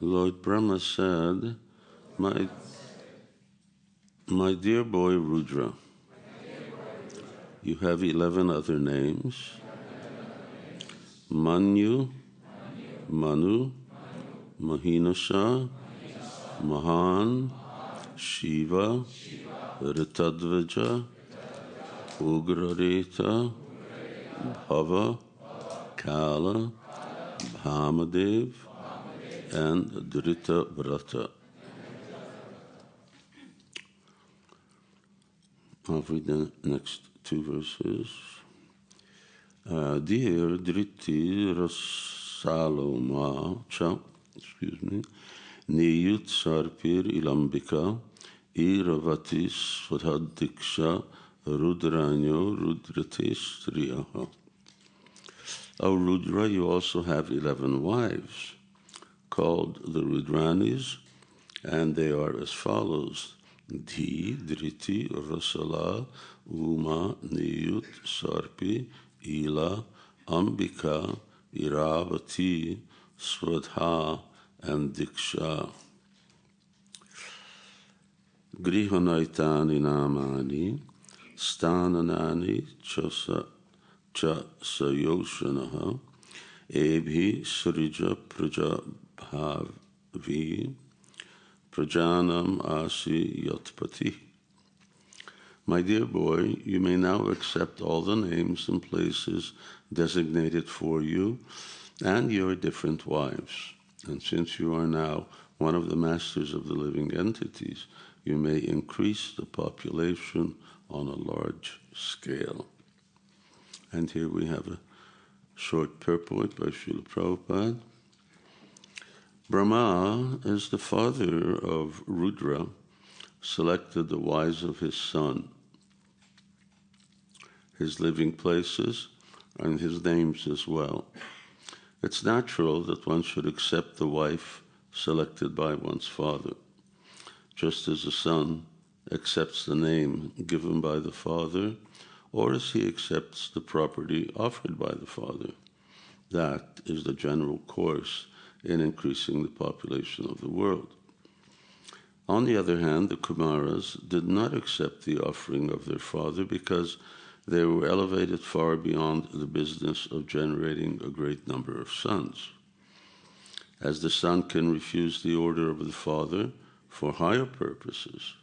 Lord Brahma said, my dear boy Rudra, you have 11 other names. Manu, Manu, Mahinasa, Mahan, Shiva, Ritadvaja, Ugrareta, Bhava, Kala, Bhamadev, and Dhrita Vrata. I'll read the next two verses. Dear Dhriti Rasaloma Cha, Niyut Sarpir Ilambika, Iravatis Svadhadiksha, Rudranyo Rudratis Triyaha. O Rudra, you also have 11 wives, called the Rudranis, and they are as follows: Dhi, Dhriti, Rasala, Uma, Niyut, Sarpi, Ila, Ambika, Iravati, Swadha, and Diksha. Grihanaitani namani, stananani cha sayoshanaha, ebhi srija prajabhavi, prajanam asi yatpati. My dear boy, you may now accept all the names and places designated for you and your different wives. And since you are now one of the masters of the living entities, you may increase the population on a large scale. And here we have a short purport by Srila Prabhupada. Brahma, as the father of Rudra, selected the wives of his son, his living places, and his names as well. It's natural that one should accept the wife selected by one's father, just as a son accepts the name given by the father, or as he accepts the property offered by the father. That is the general course in increasing the population of the world. On the other hand, the Kumaras did not accept the offering of their father because they were elevated far beyond the business of generating a great number of sons. As the son can refuse the order of the father for higher purposes,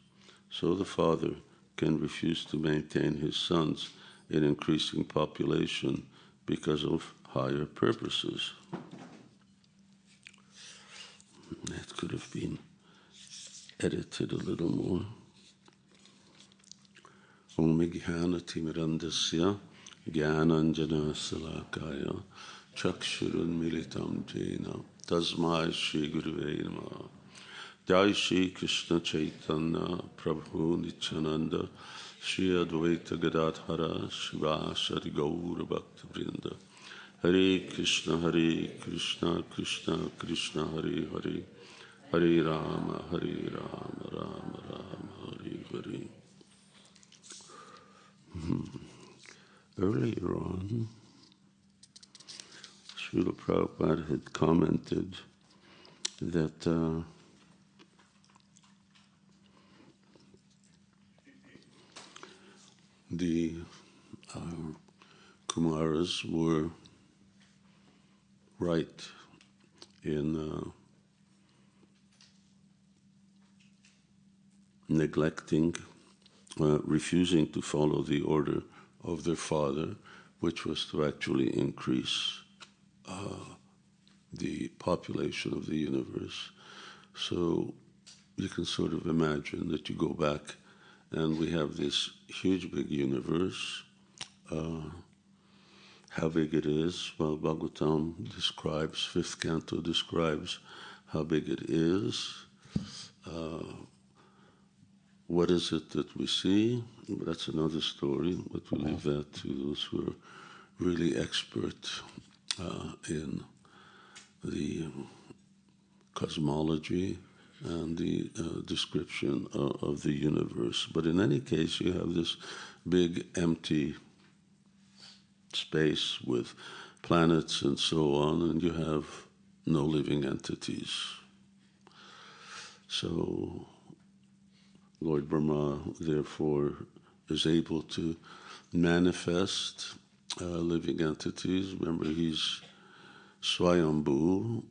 so the father can refuse to maintain his sons in increasing population because of higher purposes. That could have been edited a little more. Om Jnana Mirandasya Jnananjana Salakaya Chakshurun Militam Jena Tasmai Shri Gurave Namaha. Jai Shri Krishna Chaitanya Prabhu Nityananda Shri Advaita Gadadhara Shivasari Gaura Bhakta Vrinda. Hare Krishna Krishna Krishna Hare Hare, Hare Rama Rama Rama Hare Hare. Earlier on, Srila Prabhupada had commented that the Kumaras were right in neglecting, refusing to follow the order of their father, which was to actually increase the population of the universe. So you can sort of imagine that you go back and we have this huge big universe. How big it is? Well, Bhāgavatam describes, 5th Canto describes how big it is. What is it that we see? That's another story, but we'll leave that to those who are really expert in the cosmology and the description of the universe. But in any case, you have this big empty space with planets and so on, and you have no living entities. So Lord Brahma, therefore, is able to manifest living entities. Remember, he's Swayambhu,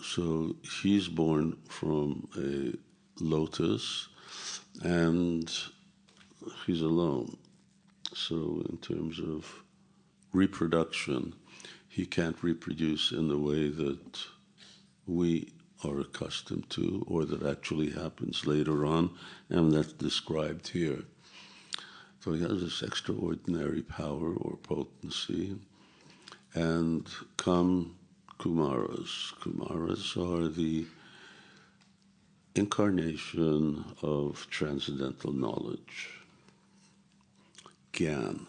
so he's born from a lotus, and he's alone. So in terms of reproduction, he can't reproduce in the way that we are accustomed to, or that actually happens later on, and that's described here. So he has this extraordinary power or potency, and come Kumaras. Kumaras are the incarnation of transcendental knowledge, Gyan.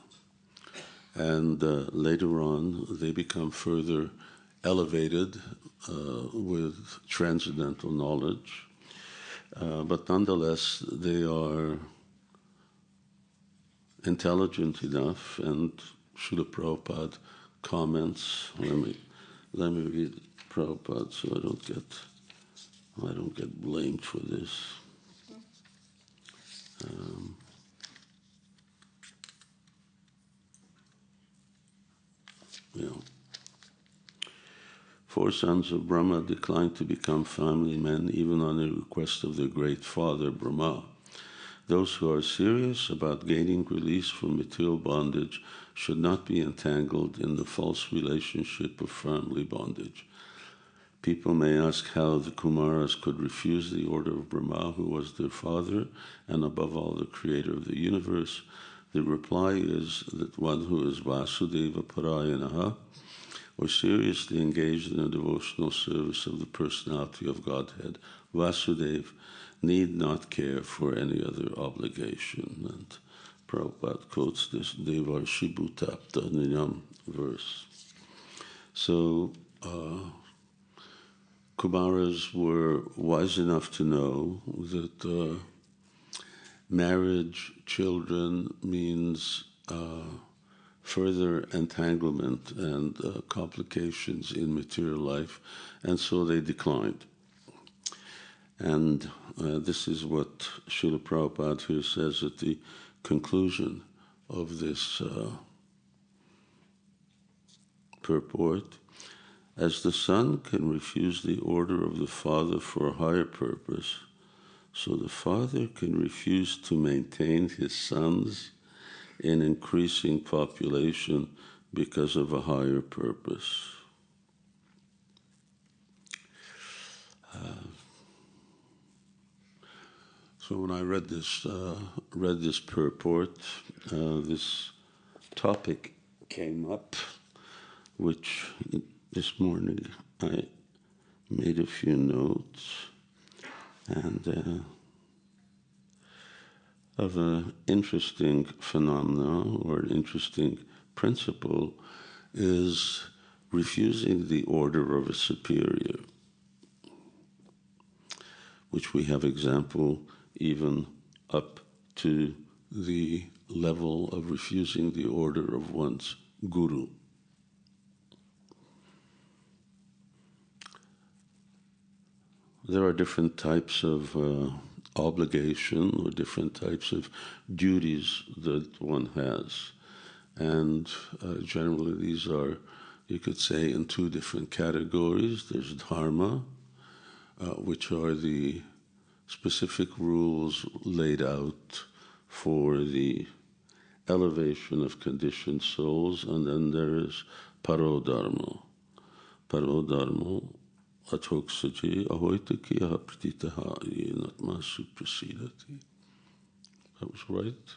And later on, they become further elevated with transcendental knowledge. But nonetheless, they are intelligent enough, and Srila Prabhupada comments. Let me read Prabhupada so I don't get blamed for this. Four sons of Brahma declined to become family men even on the request of their great father Brahma. Those who are serious about gaining release from material bondage should not be entangled in the false relationship of family bondage. People may ask how the Kumaras could refuse the order of Brahma, who was their father, and above all the creator of the universe. The reply is that one who is Vasudeva Parayanaha, or seriously engaged in a devotional service of the personality of Godhead, Vasudeva, need not care for any other obligation. And Prabhupada quotes this Devarshi Bhutapta Niyam verse. So, Kumaras were wise enough to know that marriage, children, means further entanglement and complications in material life, and so they declined. And this is what Srila Prabhupada here says at the conclusion of this purport. As the son can refuse the order of the father for a higher purpose, so the father can refuse to maintain his sons in increasing population because of a higher purpose. So when I read this purport, this topic came up, which this morning I made a few notes, and of an interesting phenomena or an interesting principle is refusing the order of a superior, which we have example even up to the level of refusing the order of one's guru. There are different types of obligation or different types of duties that one has. And generally these are, you could say, in two different categories. There's Dharma, which are the specific rules laid out for the elevation of conditioned souls, and then there is paradharma. Paradharma, atoksaji ahoitaki aprititaha yenatma suprasidati. That was right.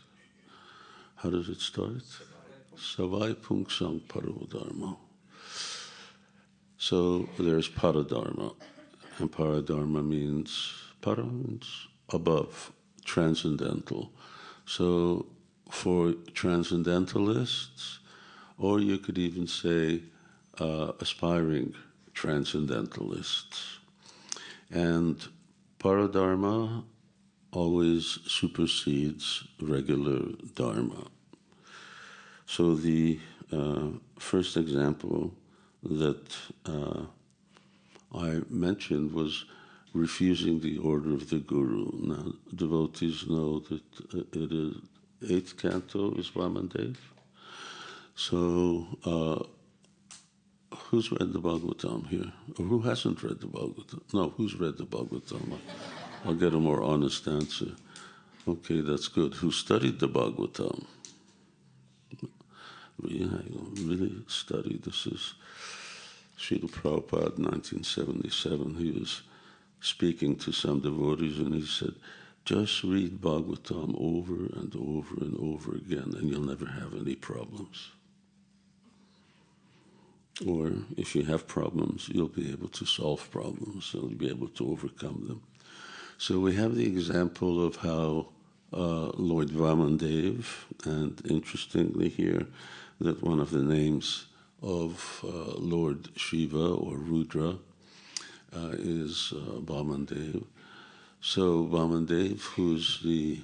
How does it start? Savai punksang paradharma. So there's paradharma, and paradharma means para means above, transcendental. So for transcendentalists, or you could even say aspiring transcendentalists. And paradharma always supersedes regular dharma. So the first example that I mentioned was refusing the order of the Guru. Now, devotees know that it is 8th Canto is Vamandev. So, who's read the Bhāgavatam here? Or who hasn't read the Bhāgavatam? No, who's read the Bhāgavatam? I'll get a more honest answer. Okay, that's good. Who studied the Bhāgavatam? Really studied. This is Srila Prabhupada, 1977. He was speaking to some devotees and he said, just read Bhāgavatam over and over and over again and you'll never have any problems. Or if you have problems, you'll be able to solve problems, you'll be able to overcome them. So we have the example of how Lord Vamandev, and interestingly here, that one of the names of Lord Shiva or Rudra is Vamandev. So Vamandev, who's the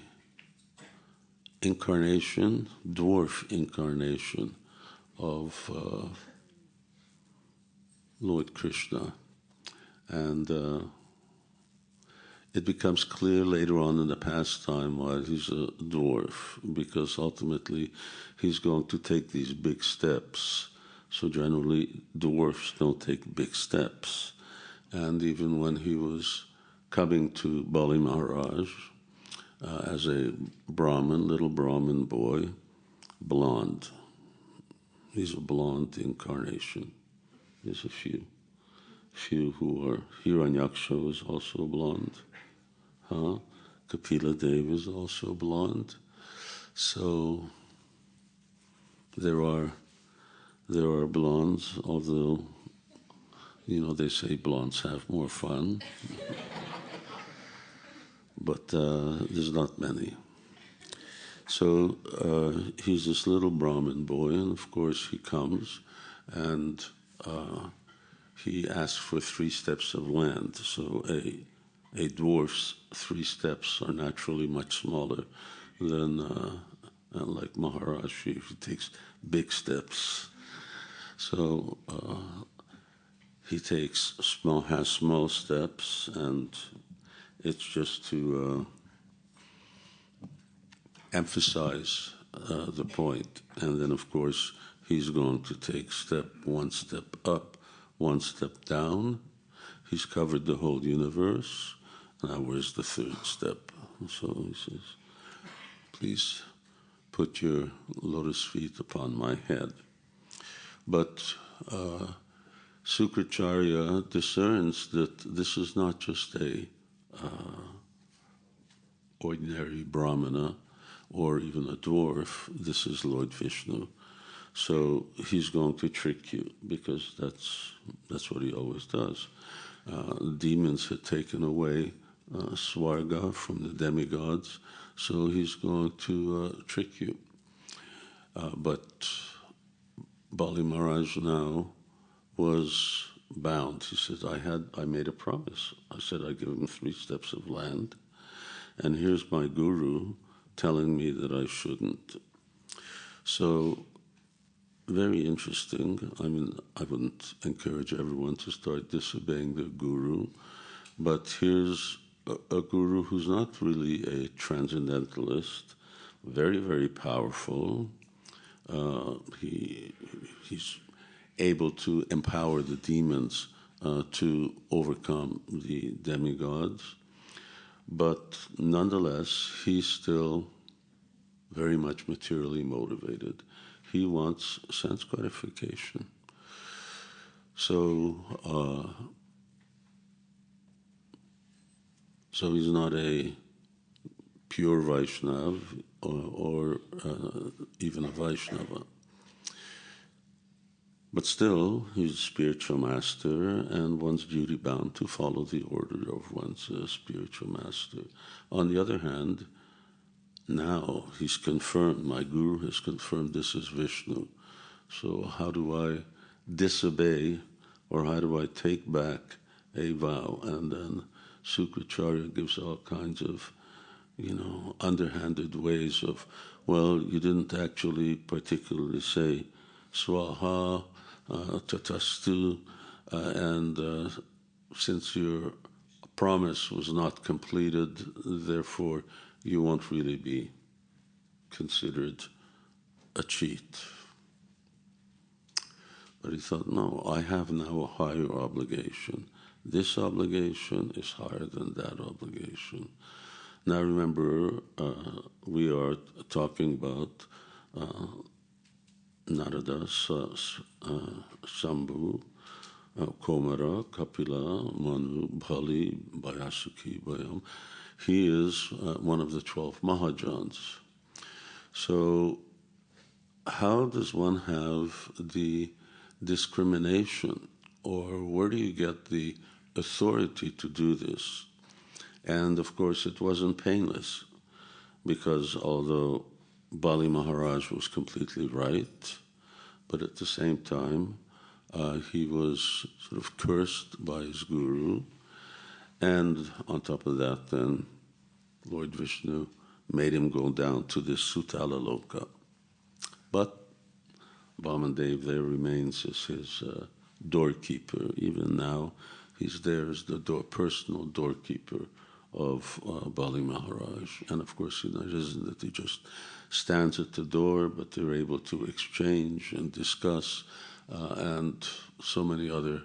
incarnation, dwarf incarnation of Lord Krishna. And it becomes clear later on in the pastime why he's a dwarf, because ultimately he's going to take these big steps. So generally dwarfs don't take big steps. And even when he was coming to Bali Maharaj as a Brahmin, little Brahmin boy, blonde. He's a blonde incarnation. There's a few who are. Hiranyaksha is also blonde. Kapila Dev is also blonde. So there are blondes, although they say blondes have more fun. But there's not many. So he's this little Brahmin boy, and of course he comes and he asks for 3 steps of land. So a dwarf's 3 steps are naturally much smaller than like Maharaj. He takes big steps. So he has small steps, and it's just to emphasize the point. And then, of course, he's going to take 1 step up, 1 step down. He's covered the whole universe. Now, where's the 3rd step? So he says, please put your lotus feet upon my head. But Sukracharya discerns that this is not just a ordinary Brahmana or even a dwarf. This is Lord Vishnu. So he's going to trick you, because that's what he always does. Demons had taken away Swarga from the demigods, so he's going to trick you. But Bali Maharaj now was bound. He said, I made a promise. I said I'd give him 3 steps of land, and here's my guru telling me that I shouldn't. So, very interesting. I mean, I wouldn't encourage everyone to start disobeying their guru, but here's a guru who's not really a transcendentalist, very, very powerful. He's able to empower the demons to overcome the demigods, but nonetheless, he's still very much materially motivated. He wants sense gratification. So he's not a pure Vaishnava or even a Vaishnava. But still, he's a spiritual master, and one's duty bound to follow the order of one's spiritual master. On the other hand, now he's confirmed, my guru has confirmed this is Vishnu. So how do I disobey, or how do I take back a vow? And then Sukracharya gives all kinds of, underhanded ways of, well, you didn't actually particularly say Swaha, Tatastu, and since you're promise was not completed, therefore you won't really be considered a cheat. But he thought, no, I have now a higher obligation. This obligation is higher than that obligation. Now remember, we are talking about Narada, Shambhu, Kumara, Kapila, Manu, Bali, Vyasuki, Vayam. He is one of the 12 Mahajans. So how does one have the discrimination, or where do you get the authority to do this? And of course it wasn't painless, because although Bali Maharaj was completely right, but at the same time he was sort of cursed by his guru, and on top of that then Lord Vishnu made him go down to this Sutala Loka. But Vamandev there remains as his doorkeeper. Even now he's there as the personal doorkeeper of Bali Maharaj. And of course, it isn't that he just stands at the door, but they're able to exchange and discuss, and so many other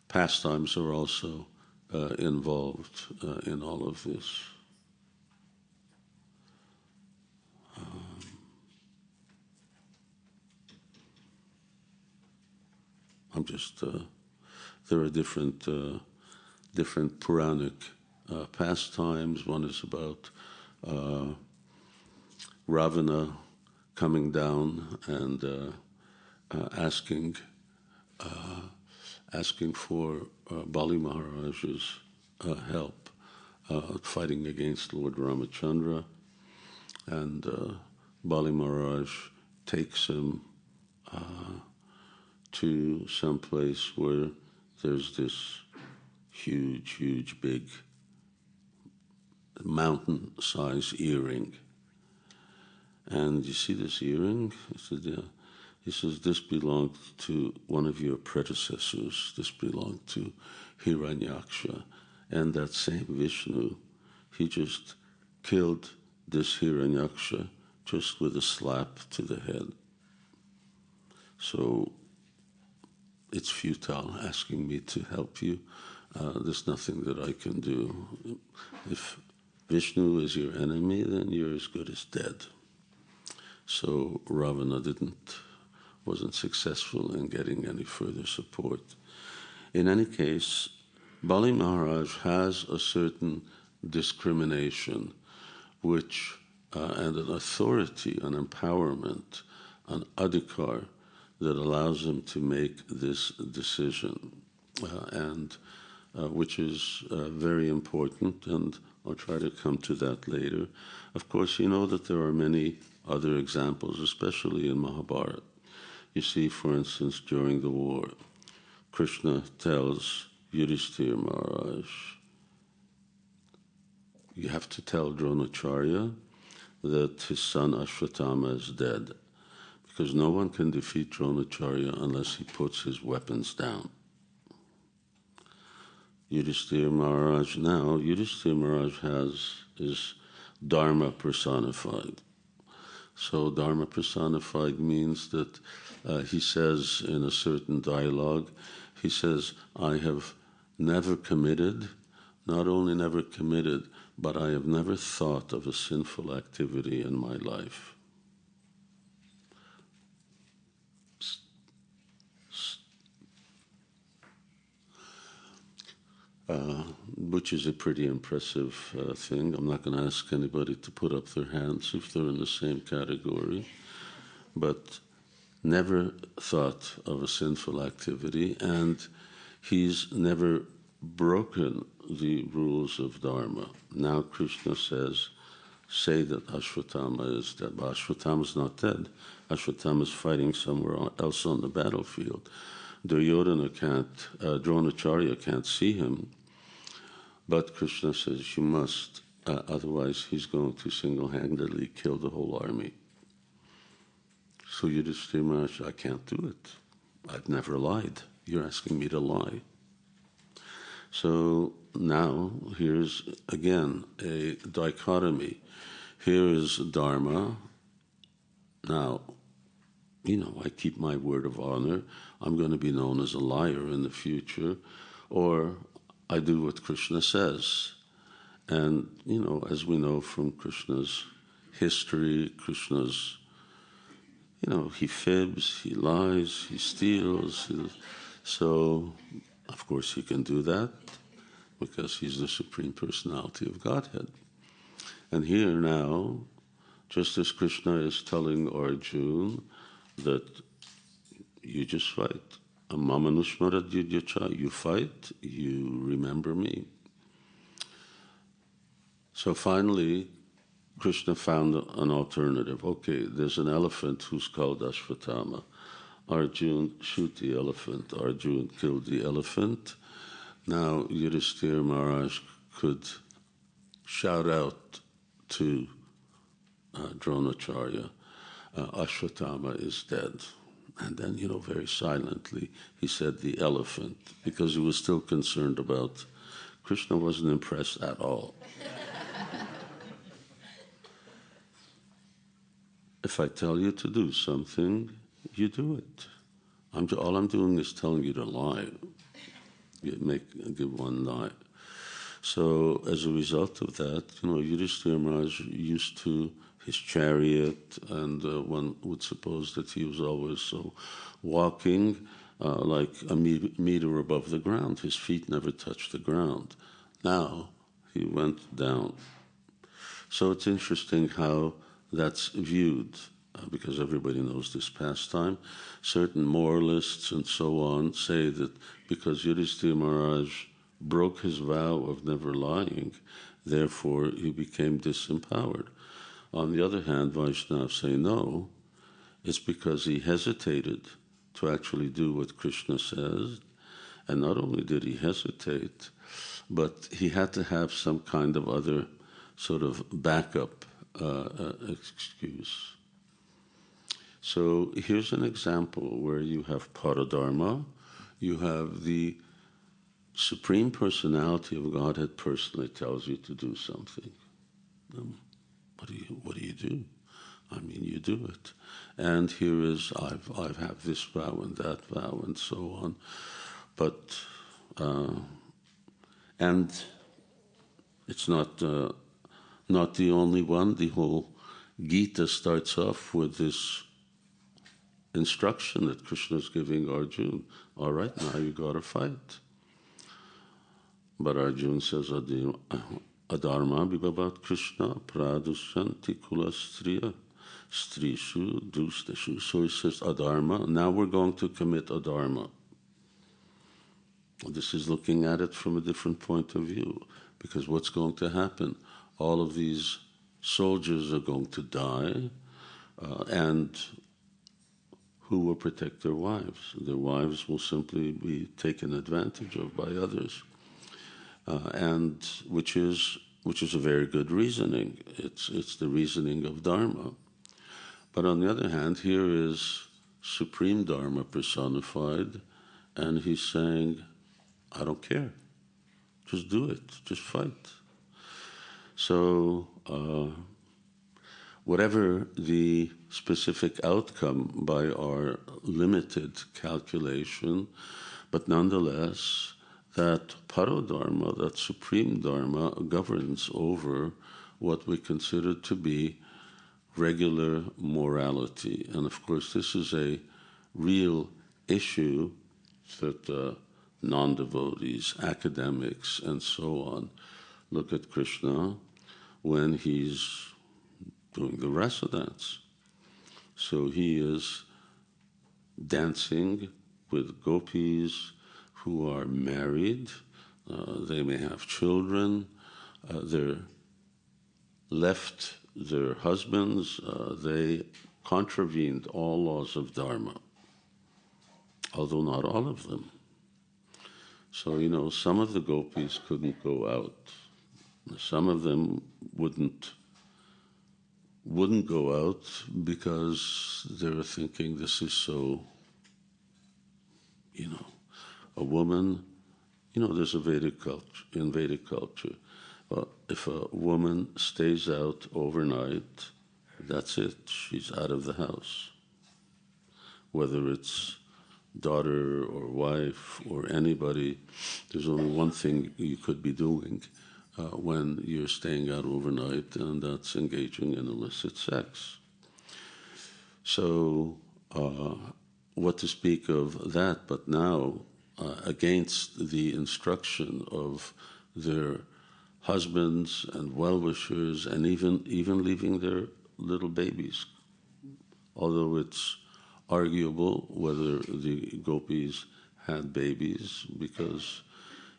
pastimes are also involved in all of this. There are different Puranic pastimes. One is about Ravana coming down and asking for Bali Maharaj's help, fighting against Lord Ramachandra, and Bali Maharaj takes him to some place where there's this huge, big mountain-sized earring. And you see this earring? He said, yeah. He says, this belonged to one of your predecessors. This belonged to Hiranyaksha. And that same Vishnu, he just killed this Hiranyaksha just with a slap to the head. So it's futile asking me to help you. There's nothing that I can do. If Vishnu is your enemy, then you're as good as dead. So Ravana wasn't successful in getting any further support. In any case, Bali Maharaj has a certain discrimination, which and an authority, an empowerment, an adhikar that allows him to make this decision, and which is very important, and I'll try to come to that later. Of course, you know that there are many other examples, especially in Mahabharata. You see, for instance, during the war, Krishna tells Yudhishthira Maharaj, you have to tell Dronacharya that his son Ashwatthama is dead, because no one can defeat Dronacharya unless he puts his weapons down. Yudhishthira Maharaj is Dharma personified. So Dharma personified means that he says in a certain dialogue, he says, I have never committed, not only never committed, but I have never thought of a sinful activity in my life. Which is a pretty impressive thing. I'm not going to ask anybody to put up their hands if they're in the same category, but never thought of a sinful activity, and he's never broken the rules of Dharma. Now Krishna says, say that Ashwatthama is dead. But Ashwatthama is not dead. Ashwatthama is fighting somewhere else on the battlefield. Duryodhana Dronacharya can't see him, but Krishna says, you must, otherwise he's going to single-handedly kill the whole army. So Yudhishthira Maharaj, I can't do it. I've never lied. You're asking me to lie. So now here's again a dichotomy. Here is Dharma. Now, I keep my word of honor. I'm going to be known as a liar in the future, or I do what Krishna says. And, as we know from Krishna's history, Krishna's, he fibs, he lies, he steals. So, of course, he can do that because he's the Supreme Personality of Godhead. And here now, just as Krishna is telling Arjuna that you just fight. You fight, you remember me. So finally, Krishna found an alternative. Okay, there's an elephant who's called Ashvatthama. Arjuna shoot the elephant. Arjuna killed the elephant. Now Yudhishthira Maharaj could shout out to Dronacharya, Ashvatthama is dead. And then, very silently, he said the elephant, because he was still concerned about, Krishna wasn't impressed at all. If I tell you to do something, you do it. All I'm doing is telling you to lie. Give one lie. So as a result of that, Yudhishthira Maharaj used to his chariot, and one would suppose that he was always walking like a meter above the ground. His feet never touched the ground. Now he went down. So it's interesting how that's viewed, because everybody knows this pastime. Certain moralists and so on say that because Yudhishthira Maharaj broke his vow of never lying, therefore he became disempowered. On the other hand, Vaishnavas say no, it's because he hesitated to actually do what Krishna says, and not only did he hesitate, but he had to have some kind of other sort of backup excuse. So here's an example where you have paradharma, you have the Supreme Personality of Godhead personally tells you to do something. What do you do? You do it. And here is, I have this vow and that vow and so on. But, and it's not the only one. The whole Gita starts off with this instruction that Krishna is giving Arjuna. All right, now you got to fight. But Arjuna says, Adharma bibhavat Krishna pradushanti kula striya strishu dusteshu. So he says, Adharma, now we're going to commit adharma. This is looking at it from a different point of view, because what's going to happen? All of these soldiers are going to die, and who will protect their wives? Their wives will simply be taken advantage of by others. And which is a very good reasoning. It's the reasoning of Dharma. But on the other hand, here is Supreme Dharma personified, and he's saying, I don't care. Just do it. Just fight. So whatever the specific outcome by our limited calculation, but nonetheless, that paradharma, that supreme dharma, governs over what we consider to be regular morality. And of course, this is a real issue that non-devotees, academics, and so on look at Krishna when he's doing the rasa dance. So he is dancing with gopis who are married, they may have children, they're left their husbands, they contravened all laws of Dharma, although not all of them. So, some of the gopis couldn't go out. Some of them wouldn't go out because they were thinking this is so, a woman there's a Vedic culture, in Vedic culture, if a woman stays out overnight, that's it, she's out of the house. Whether it's daughter or wife or anybody, there's only one thing you could be doing when you're staying out overnight, and that's engaging in illicit sex. So, what to speak of that, but now, against the instruction of their husbands and well-wishers, and even leaving their little babies, although it's arguable whether the gopis had babies, because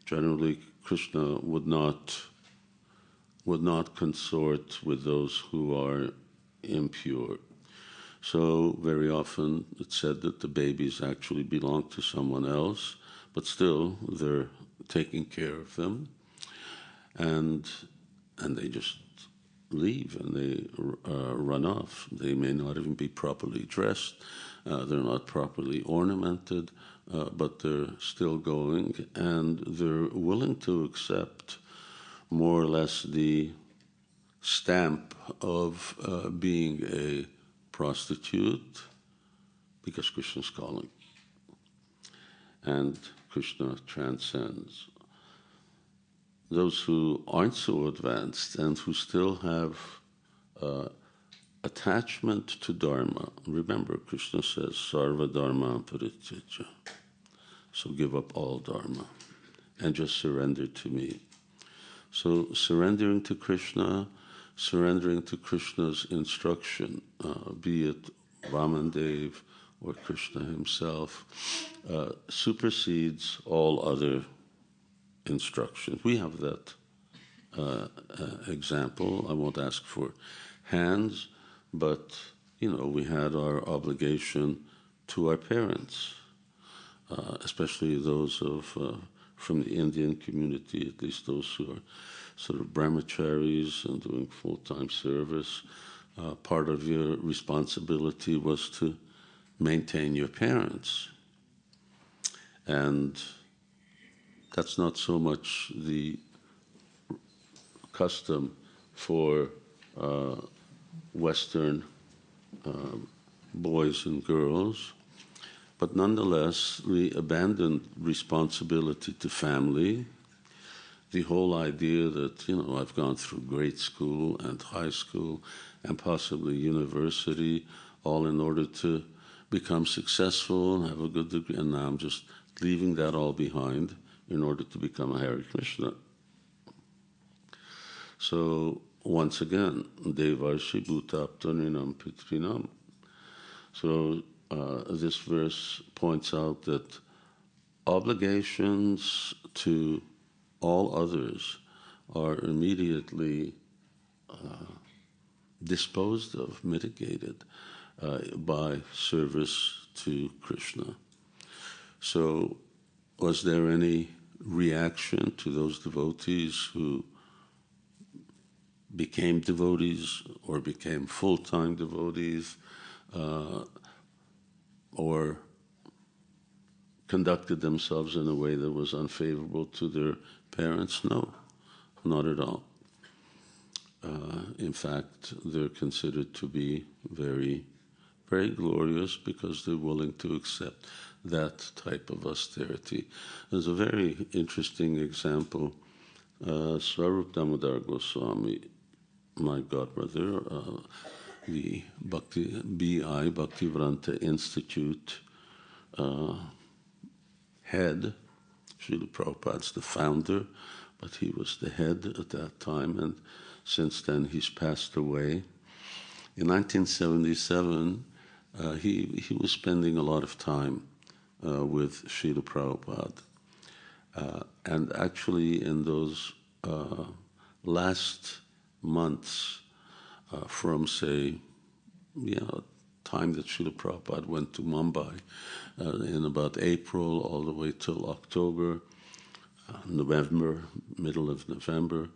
generally Krishna would not consort with those who are impure. So very often it's said that the babies actually belong to someone else, but still they're taking care of them, and they just leave and they run off. They may not even be properly dressed, they're not properly ornamented, but they're still going, and they're willing to accept more or less the stamp of being a prostitute, because Krishna's calling, and Krishna transcends. Those who aren't so advanced and who still have attachment to Dharma, remember Krishna says, Sarva Dharma Parityaja, so give up all Dharma and just surrender to me. So surrendering to Krishna, surrendering to Krishna's instruction, be it Vamandev or Krishna himself, supersedes all other instructions. We have that example. I won't ask for hands, but we had our obligation to our parents, especially those from the Indian community, at least those who are sort of brahmacharis and doing full-time service. Part of your responsibility was to maintain your parents. And that's not so much the custom for Western boys and girls, but nonetheless, we abandoned responsibility to family. The whole idea that, I've gone through grade school and high school and possibly university, all in order to become successful and have a good degree, and now I'm just leaving that all behind in order to become a Hare Krishna. So, once again, Devarshi Bhutaptaninam Pitrinam. So, this verse points out that obligations to all others are immediately disposed of, mitigated by service to Krishna. So, was there any reaction to those devotees who became devotees or became full-time devotees or conducted themselves in a way that was unfavorable to their parents? No, not at all. In fact, they're considered to be very, very glorious because they're willing to accept that type of austerity. There's a very interesting example. Swarup Damodar Goswami, my godbrother, the BI, Bhaktivedanta Institute head. Srila Prabhupada's the founder, but he was the head at that time, and since then he's passed away. In 1977, he was spending a lot of time with Srila Prabhupada. And actually in those last months from, say, time that Srila Prabhupada went to Mumbai, in about April all the way till October, November, middle of November,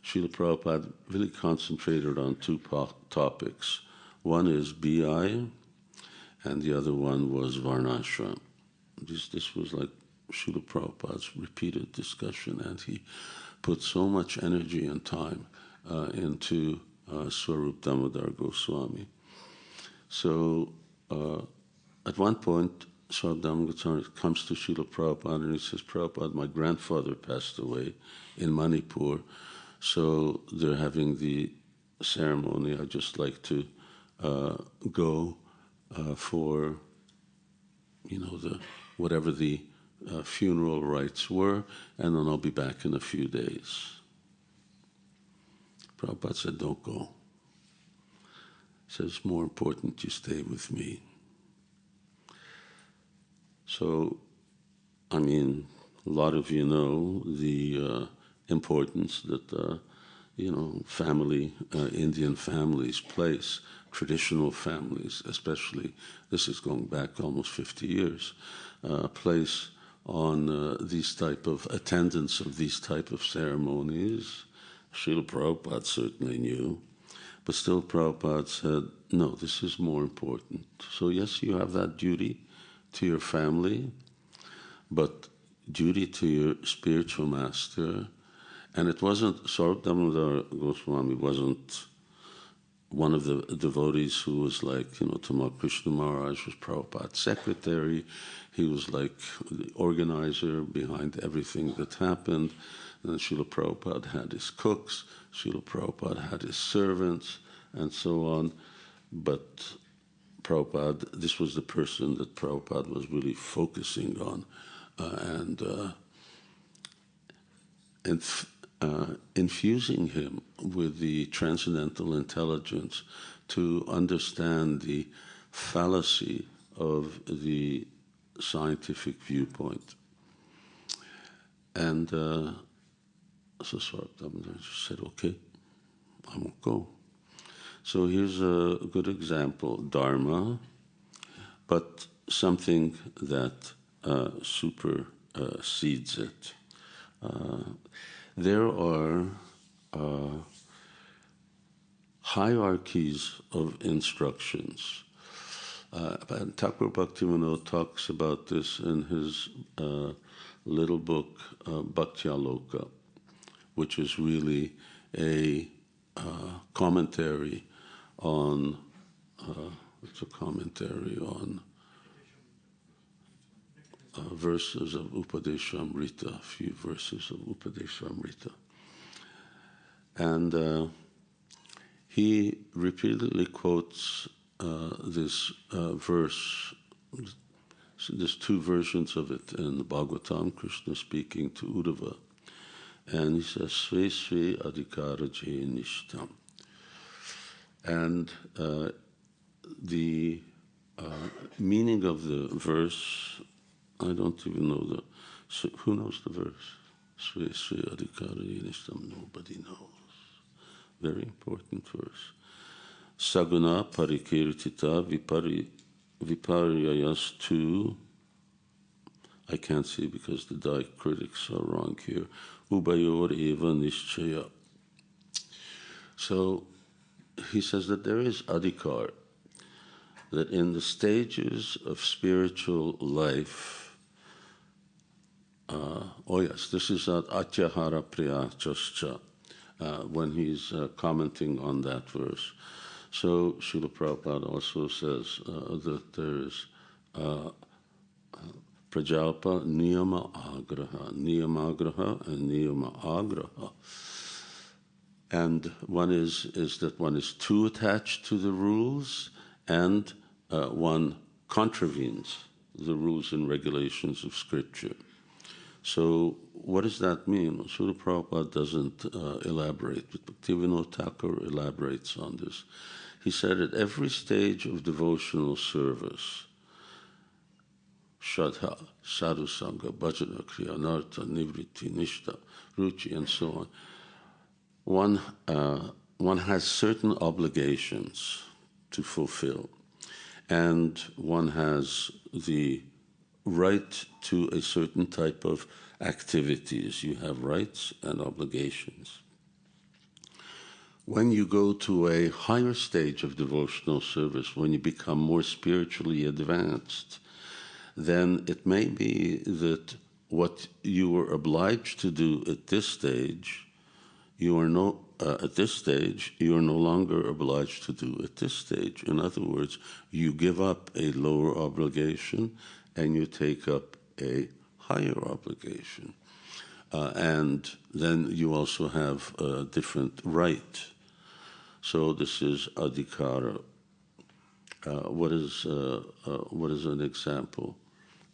Srila Prabhupada really concentrated on two topics. One is BI, and the other one was Varnashram. This was like Srila Prabhupada's repeated discussion, and he put so much energy and time into Swarup Damodar Goswami. So at one point, Swarup Damodar Goswami comes to Srila Prabhupada and he says, Prabhupada, my grandfather passed away in Manipur, so they're having the ceremony. I'd just like to go for, whatever the funeral rites were, and then I'll be back in a few days. Prabhupada said, don't go. He says, it's more important you stay with me. So, a lot of you know the importance that, family, Indian families place, traditional families especially, this is going back almost 50 years, place on these type of attendance of these type of ceremonies. Srila Prabhupada certainly knew, but still Prabhupada said, no, this is more important. So yes, you have that duty to your family, but duty to your spiritual master. And it wasn't, Swarup Damodar Goswami wasn't one of the devotees who was like, Tamal Krishna Maharaj was Prabhupada's secretary. He was like the organizer behind everything that happened. And Srila Prabhupada had his cooks, Srila Prabhupada had his servants, and so on. But Prabhupada, this was the person that Prabhupada was really focusing on and infusing him with the transcendental intelligence to understand the fallacy of the scientific viewpoint. And so Swarup Damodar just said, okay, I won't go. So here's a good example, Dharma, but something that supersedes it. There are hierarchies of instructions. Thakur Bhaktivinoda talks about this in his little book, Bhaktyaloka, which is really a commentary on, verses of Upadeshamrita, a few verses of Upadeshamrita. And he repeatedly quotes this verse. So there's two versions of it in the Bhāgavatam, Krishna speaking to Uddhava. And he says, Sve Sve Adhikara Je Nishtam. And the meaning of the verse, I don't even know who knows the verse? Sve Sve Adhikara Je Nishtam, nobody knows. Very important verse. Saguna parikirtita viparyayas tu, I can't see because the diacritics are wrong here, ubayor eva nishchaya. So he says that there is adhikar, that in the stages of spiritual life, this is at Atyahara Priyachascha, when he's commenting on that verse. So Srila Prabhupada also says that there is Prajalpa Niyama Agraha, and Niyama Agraha. And one is that one is too attached to the rules, and one contravenes the rules and regulations of Scripture. So what does that mean? Srila Prabhupada doesn't elaborate, but Bhaktivinoda Thakur elaborates on this. He said at every stage of devotional service, Shraddha, Sadhu Sangha, Bhajana, Kriya, Narta, Nivritti, Nishta, Ruchi, and so on, one has certain obligations to fulfill, and one has the right to a certain type of activities. You have rights and obligations. When you go to a higher stage of devotional service, when you become more spiritually advanced, then it may be that what you were obliged to do at this stage, you are at this stage, you are no longer obliged to do at this stage. In other words, you give up a lower obligation and you take up a higher obligation. And then you also have a different right. So this is adhikara. What is an example?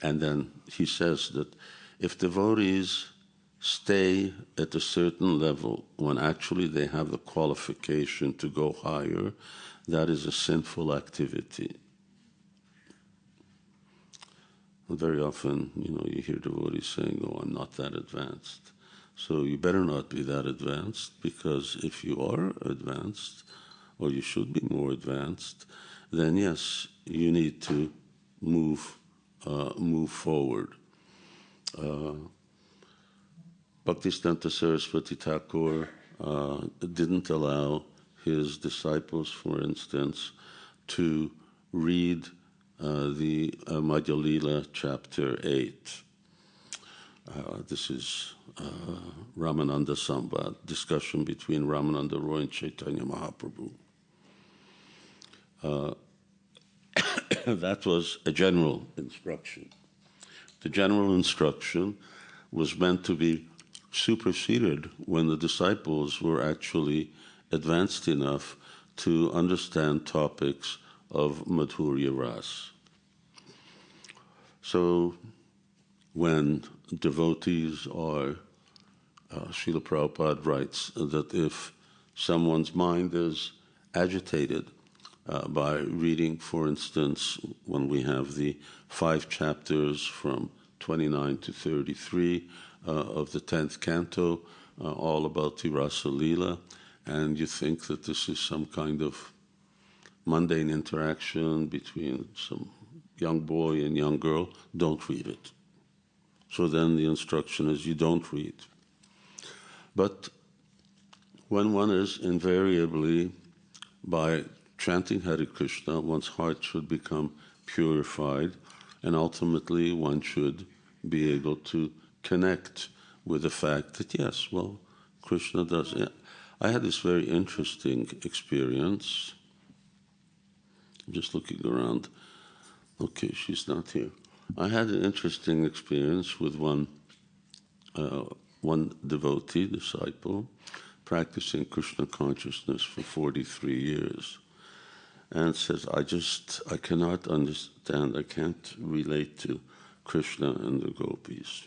And then he says that if devotees stay at a certain level when actually they have the qualification to go higher, that is a sinful activity. Very often, you hear devotees saying, "Oh, I'm not that advanced." So you better not be that advanced, because if you are advanced, or you should be more advanced, then yes, you need to move forward. Bhaktisiddhanta Saraswati Thakur didn't allow his disciples, for instance, to read the Madhya Lila chapter 8. This is Ramananda Samvad, discussion between Ramananda Roy and Chaitanya Mahaprabhu. That was a general instruction. The general instruction was meant to be superseded when the disciples were actually advanced enough to understand topics of Madhurya Ras. So when devotees are, Srila Prabhupada writes that if someone's mind is agitated by reading, for instance, when we have the 5 chapters from 29 to 33 of the 10th Canto, all about the Rasa Lila, and you think that this is some kind of mundane interaction between some young boy and young girl, don't read it. So then the instruction is you don't read. But when one is invariably, by chanting Hare Krishna, one's heart should become purified, and ultimately one should be able to connect with the fact that, yes, well, Krishna does it. I had this very interesting experience. I'm just looking around. Okay, she's not here. I had an interesting experience with one devotee, disciple, practicing Krishna consciousness for 43 years. And says, I cannot understand, I can't relate to Krishna and the gopis.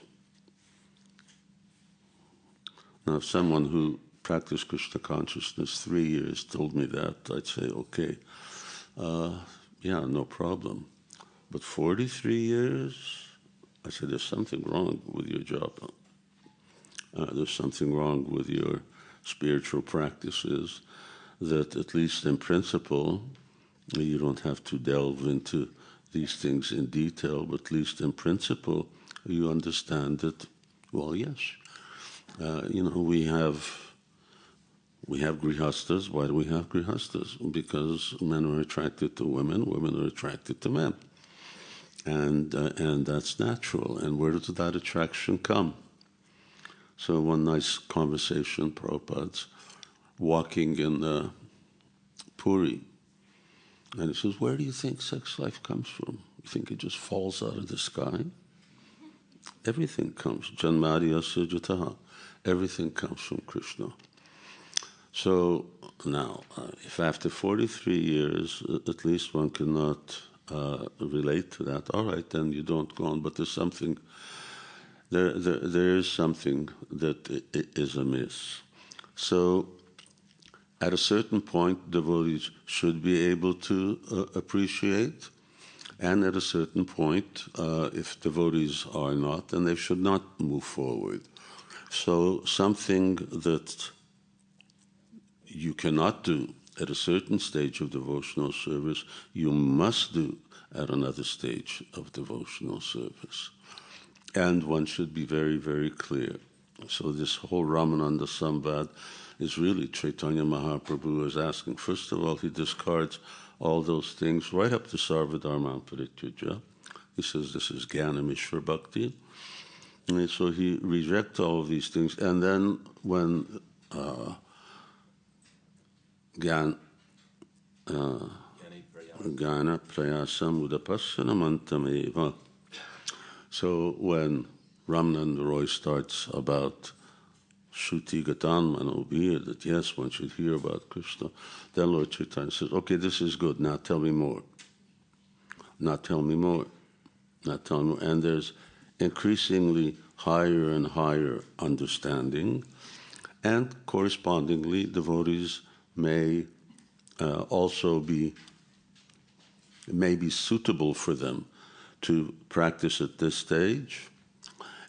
Now, if someone who practiced Krishna consciousness 3 years told me that, I'd say, okay, yeah, no problem. But 43 years? I said, there's something wrong with your job. There's something wrong with your spiritual practices, that at least in principle, you don't have to delve into these things in detail, but at least in principle, you understand that, well, yes, we have grihastas. Why do we have grihastas? Because men are attracted to women, women are attracted to men. And that's natural. And where does that attraction come? So one nice conversation, Prabhupada's walking in Puri, and he says, where do you think sex life comes from? You think it just falls out of the sky? Everything comes. Janmadya Sujataha. Everything comes from Krishna. So now, if after 43 years, at least one cannot relate to that, all right, then you don't go on. But there's something, there is something that is amiss. So at a certain point, devotees should be able to appreciate, and at a certain point, if devotees are not, then they should not move forward. So something that you cannot do at a certain stage of devotional service, you must do at another stage of devotional service. And one should be very, very clear. So this whole Ramananda Samvad is really Chaitanya Mahaprabhu is asking. First of all, he discards all those things right up to Sarvadharma Parityaja. He says this is Jnana Mishra Bhakti. And so he rejects all of these things. And then when Gyan, Gyana Prayasam Udapassanamantameva. So when Ramananda Roy starts about Shruti Gatanmano, that yes, one should hear about Krishna, then Lord Chaitanya says, okay, this is good, now tell me more. Now tell me more. Now tell me more. And there's increasingly higher and higher understanding, and correspondingly, devotees may also be suitable for them to practice at this stage,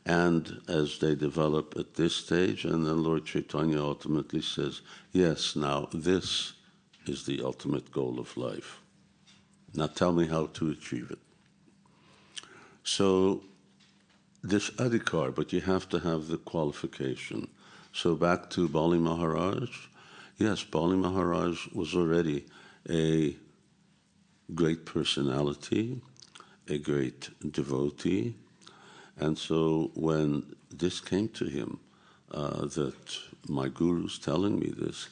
and as they develop at this stage, and then Lord Chaitanya ultimately says, yes, now this is the ultimate goal of life. Now tell me how to achieve it. So this adhikar, but you have to have the qualification. So back to Bali Maharaj. Yes, Bali Maharaj was already a great personality, a great devotee. And so when this came to him, that my guru's telling me this,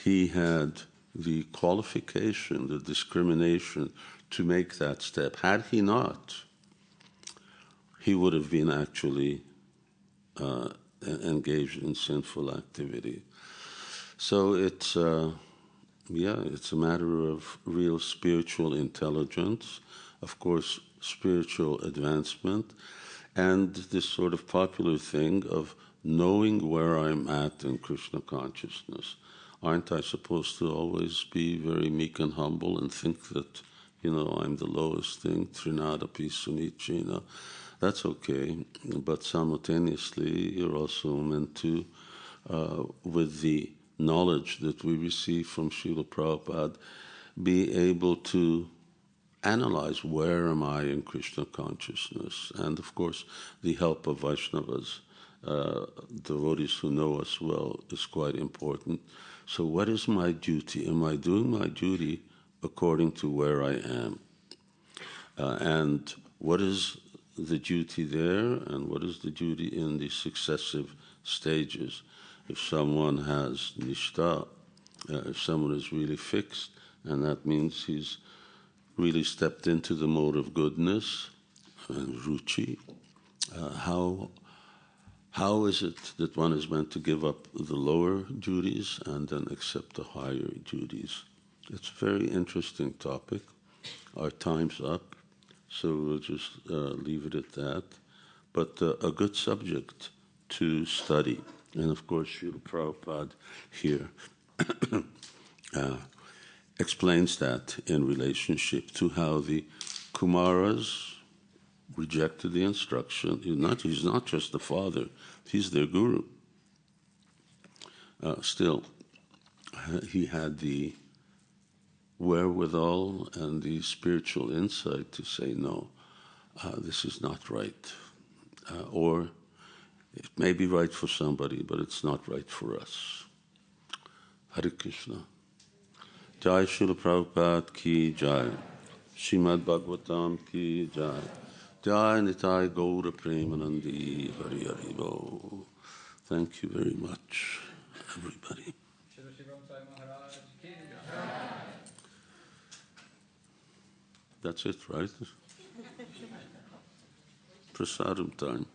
he had the qualification, the discrimination to make that step. Had he not, he would have been actually engaged in sinful activity. So it's a matter of real spiritual intelligence, of course, spiritual advancement, and this sort of popular thing of knowing where I'm at in Krishna consciousness. Aren't I supposed to always be very meek and humble and think that, I'm the lowest thing, Trinadapi Sunichina? That's okay, but simultaneously you're also meant to, with the knowledge that we receive from Srila Prabhupada, be able to analyze where am I in Krishna consciousness. And of course, the help of Vaishnavas, devotees who know us well, is quite important. So what is my duty? Am I doing my duty according to where I am? And what is the duty there, and what is the duty in the successive stages? If someone has nishtha, if someone is really fixed, and that means he's really stepped into the mode of goodness and ruchi, how is it that one is meant to give up the lower duties and then accept the higher duties? It's a very interesting topic. Our time's up, so we'll just leave it at that. But a good subject to study. And of course, Srila Prabhupada here explains that in relationship to how the Kumaras rejected the instruction. He's not just the father, he's their guru. Still, he had the wherewithal and the spiritual insight to say, no, this is not right. Or it may be right for somebody, but it's not right for us. Hare Krishna. Jai Srila Prabhupada ki jai. Śrimad Bhāgavatam ki jai. Jai Nitai Gaura Premanandi Hari Hari Bo. Thank you very much, everybody. That's it, right? Prasadam time.